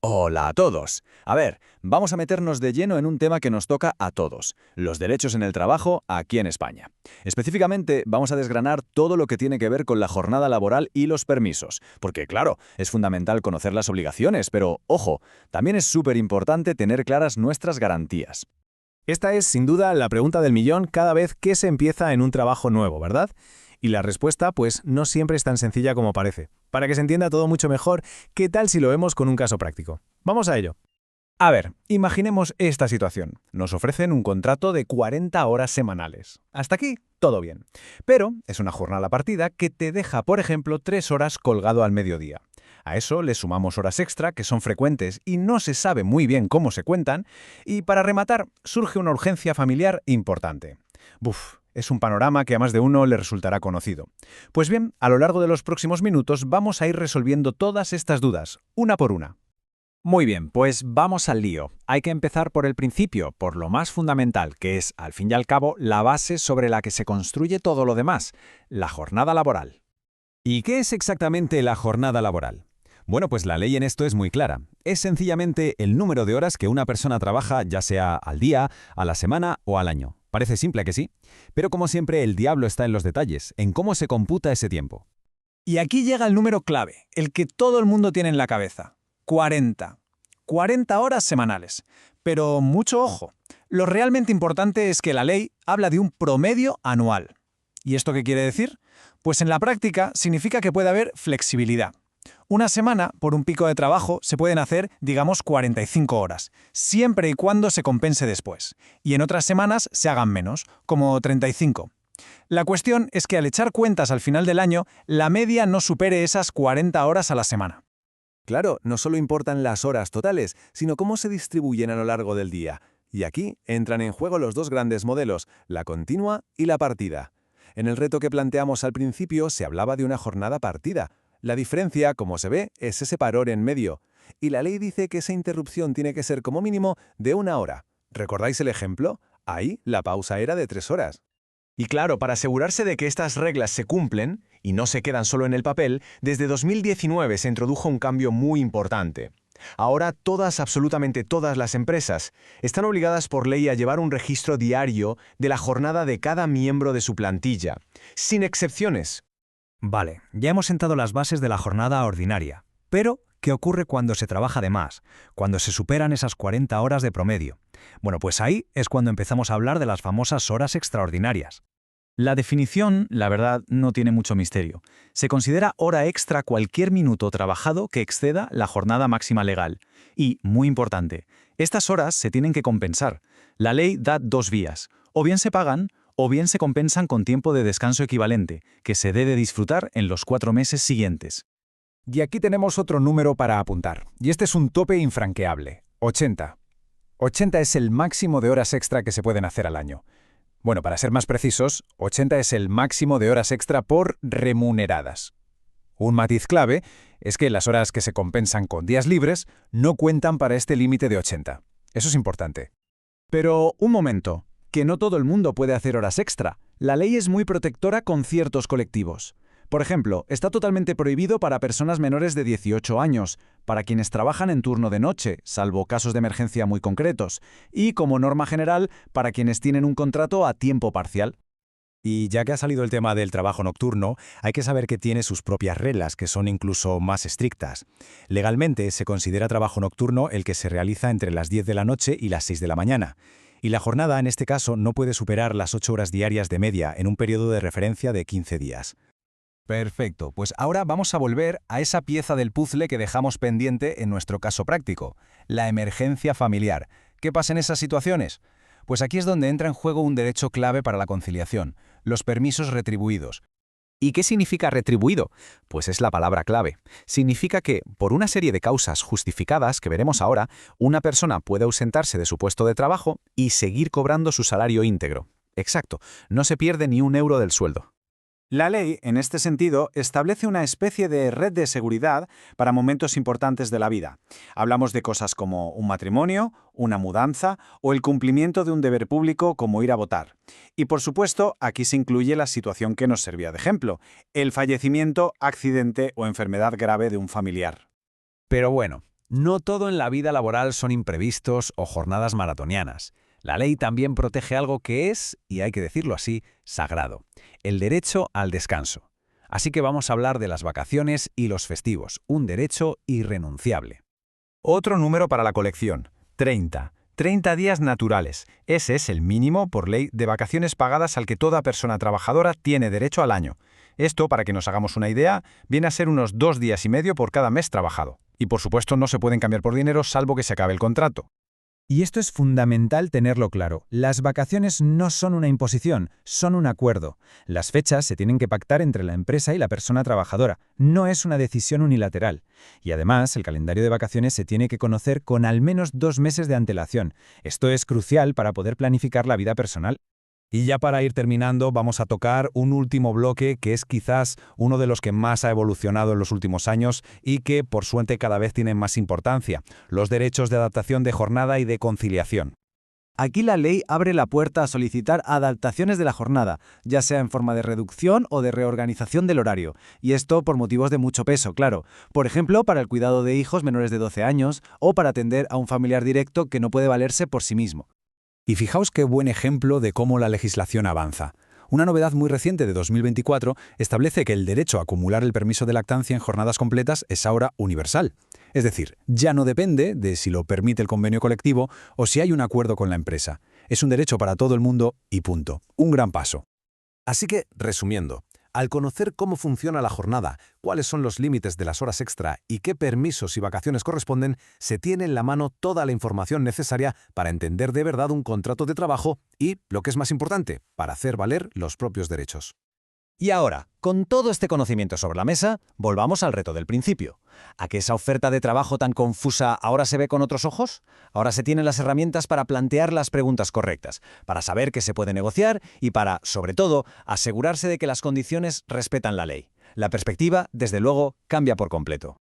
Hola a todos. A ver, vamos a meternos de lleno en un tema que nos toca a todos, los derechos en el trabajo aquí en España. Específicamente, vamos a desgranar todo lo que tiene que ver con la jornada laboral y los permisos, porque claro, es fundamental conocer las obligaciones, pero ojo, también es súper importante tener claras nuestras garantías. Esta es, sin duda, la pregunta del millón cada vez que se empieza en un trabajo nuevo, ¿verdad? Y la respuesta, pues, no siempre es tan sencilla como parece. Para que se entienda todo mucho mejor, ¿qué tal si lo vemos con un caso práctico? Vamos a ello. A ver, imaginemos esta situación. Nos ofrecen un contrato de 40 horas semanales. Hasta aquí, todo bien. Pero es una jornada partida que te deja, por ejemplo, 3 horas colgado al mediodía. A eso le sumamos horas extra, que son frecuentes y no se sabe muy bien cómo se cuentan, y para rematar, surge una urgencia familiar importante. Buf, es un panorama que a más de uno le resultará conocido. Pues bien, a lo largo de los próximos minutos vamos a ir resolviendo todas estas dudas, una por una. Muy bien, pues vamos al lío. Hay que empezar por el principio, por lo más fundamental, que es, al fin y al cabo, la base sobre la que se construye todo lo demás, la jornada laboral. ¿Y qué es exactamente la jornada laboral? Bueno, pues la ley en esto es muy clara. Es sencillamente el número de horas que una persona trabaja, ya sea al día, a la semana o al año. Parece simple que sí, pero como siempre el diablo está en los detalles, en cómo se computa ese tiempo. Y aquí llega el número clave, el que todo el mundo tiene en la cabeza. 40. 40 horas semanales. Pero mucho ojo. Lo realmente importante es que la ley habla de un promedio anual. ¿Y esto qué quiere decir? Pues en la práctica significa que puede haber flexibilidad. Una semana, por un pico de trabajo, se pueden hacer, digamos, 45 horas, siempre y cuando se compense después. Y en otras semanas se hagan menos, como 35. La cuestión es que al echar cuentas al final del año, la media no supere esas 40 horas a la semana. Claro, no solo importan las horas totales, sino cómo se distribuyen a lo largo del día. Y aquí entran en juego los dos grandes modelos, la continua y la partida. En el reto que planteamos al principio se hablaba de una jornada partida. La diferencia, como se ve, es ese parón en medio. Y la ley dice que esa interrupción tiene que ser como mínimo de 1 hora. ¿Recordáis el ejemplo? Ahí la pausa era de 3 horas. Y claro, para asegurarse de que estas reglas se cumplen, y no se quedan solo en el papel, desde 2019 se introdujo un cambio muy importante. Ahora absolutamente todas las empresas, están obligadas por ley a llevar un registro diario de la jornada de cada miembro de su plantilla, sin excepciones. Vale, ya hemos sentado las bases de la jornada ordinaria. Pero, ¿qué ocurre cuando se trabaja de más? Cuando se superan esas 40 horas de promedio. Bueno, pues ahí es cuando empezamos a hablar de las famosas horas extraordinarias. La definición, la verdad, no tiene mucho misterio. Se considera hora extra cualquier minuto trabajado que exceda la jornada máxima legal. Y, muy importante, estas horas se tienen que compensar. La ley da dos vías. O bien se pagan, o bien se compensan con tiempo de descanso equivalente, que se debe disfrutar en los 4 meses siguientes. Y aquí tenemos otro número para apuntar. Y este es un tope infranqueable. 80. 80 es el máximo de horas extra que se pueden hacer al año. Bueno, para ser más precisos, 80 es el máximo de horas extra por remuneradas. Un matiz clave es que las horas que se compensan con días libres no cuentan para este límite de 80. Eso es importante. Pero, un momento, que no todo el mundo puede hacer horas extra. La ley es muy protectora con ciertos colectivos. Por ejemplo, está totalmente prohibido para personas menores de 18 años, para quienes trabajan en turno de noche, salvo casos de emergencia muy concretos, y, como norma general, para quienes tienen un contrato a tiempo parcial. Y ya que ha salido el tema del trabajo nocturno, hay que saber que tiene sus propias reglas, que son incluso más estrictas. Legalmente se considera trabajo nocturno el que se realiza entre las 10 de la noche y las 6 de la mañana. Y la jornada, en este caso, no puede superar las 8 horas diarias de media en un periodo de referencia de 15 días. Perfecto, pues ahora vamos a volver a esa pieza del puzzle que dejamos pendiente en nuestro caso práctico, la emergencia familiar. ¿Qué pasa en esas situaciones? Pues aquí es donde entra en juego un derecho clave para la conciliación, los permisos retribuidos. ¿Y qué significa retribuido? Pues es la palabra clave. Significa que, por una serie de causas justificadas que veremos ahora, una persona puede ausentarse de su puesto de trabajo y seguir cobrando su salario íntegro. Exacto, no se pierde ni un euro del sueldo. La ley, en este sentido, establece una especie de red de seguridad para momentos importantes de la vida. Hablamos de cosas como un matrimonio, una mudanza o el cumplimiento de un deber público como ir a votar. Y por supuesto, aquí se incluye la situación que nos servía de ejemplo, el fallecimiento, accidente o enfermedad grave de un familiar. Pero bueno, No todo en la vida laboral son imprevistos o jornadas maratonianas. La ley también protege algo que es, y hay que decirlo así, sagrado: el derecho al descanso. Así que vamos a hablar de las vacaciones y los festivos, un derecho irrenunciable. Otro número para la colección: 30. 30 días naturales. Ese es el mínimo por ley de vacaciones pagadas al que toda persona trabajadora tiene derecho al año. Esto, para que nos hagamos una idea, viene a ser unos 2 días y medio por cada mes trabajado. Y por supuesto no se pueden cambiar por dinero salvo que se acabe el contrato. Y esto es fundamental tenerlo claro. Las vacaciones no son una imposición, son un acuerdo. Las fechas se tienen que pactar entre la empresa y la persona trabajadora. No es una decisión unilateral. Y además, el calendario de vacaciones se tiene que conocer con al menos 2 meses de antelación. Esto es crucial para poder planificar la vida personal. Y ya para ir terminando, vamos a tocar un último bloque que es quizás uno de los que más ha evolucionado en los últimos años y que, por suerte, cada vez tienen más importancia: los derechos de adaptación de jornada y de conciliación. Aquí la ley abre la puerta a solicitar adaptaciones de la jornada, ya sea en forma de reducción o de reorganización del horario, y esto por motivos de mucho peso, claro. Por ejemplo, para el cuidado de hijos menores de 12 años o para atender a un familiar directo que no puede valerse por sí mismo. Y fijaos qué buen ejemplo de cómo la legislación avanza. Una novedad muy reciente de 2024 establece que el derecho a acumular el permiso de lactancia en jornadas completas es ahora universal. Es decir, ya no depende de si lo permite el convenio colectivo o si hay un acuerdo con la empresa. Es un derecho para todo el mundo y punto. Un gran paso. Así que, resumiendo, al conocer cómo funciona la jornada, cuáles son los límites de las horas extra y qué permisos y vacaciones corresponden, se tiene en la mano toda la información necesaria para entender de verdad un contrato de trabajo y, lo que es más importante, para hacer valer los propios derechos. Y ahora, con todo este conocimiento sobre la mesa, volvamos al reto del principio. ¿A que esa oferta de trabajo tan confusa ahora se ve con otros ojos? Ahora se tienen las herramientas para plantear las preguntas correctas, para saber qué se puede negociar y para, sobre todo, asegurarse de que las condiciones respetan la ley. La perspectiva, desde luego, cambia por completo.